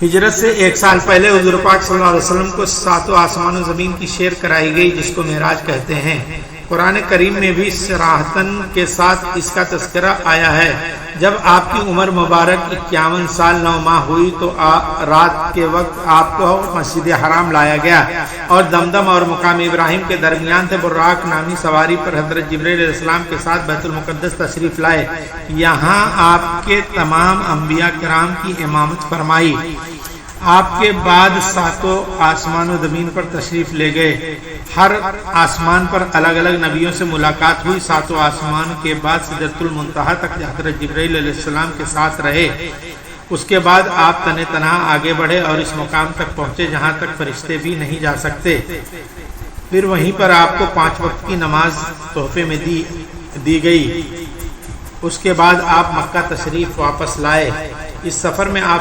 ہجرت سے 1 سال پہلے حضور پاک صلی اللہ علیہ وسلم کو 7 آسمان و زمین کی سیر کرائی گئی، جس کو معراج کہتے ہیں۔ قرآن کریم میں بھی صراحتاً کے ساتھ اس کا تذکرہ آیا ہے۔ جب آپ کی عمر مبارک 51 سال 9 ماہ ہوئی تو رات کے وقت آپ کو مسجد حرام لایا گیا اور دمدم اور مقام ابراہیم کے درمیان سے براق نامی سواری پر حضرت جبرائیل علیہ السلام کے ساتھ بیت المقدس تشریف لائے۔ یہاں آپ کے تمام انبیاء کرام کی امامت فرمائی۔ آپ کے بعد 7 آسمان و زمین پر تشریف لے گئے۔ ہر آسمان پر الگ الگ نبیوں سے ملاقات ہوئی۔ 7 آسمان کے بعد سدرۃ المنتہا تک حضرت جبرائیل علیہ السلام کے ساتھ رہے۔ اس کے بعد آپ تن تنہا آگے بڑھے اور اس مقام تک پہنچے جہاں تک فرشتے بھی نہیں جا سکتے۔ پھر وہیں پر آپ کو 5 وقت کی نماز تحفے میں دی گئی۔ اس کے بعد آپ مکہ تشریف واپس لائے۔ اس سفر میں آپ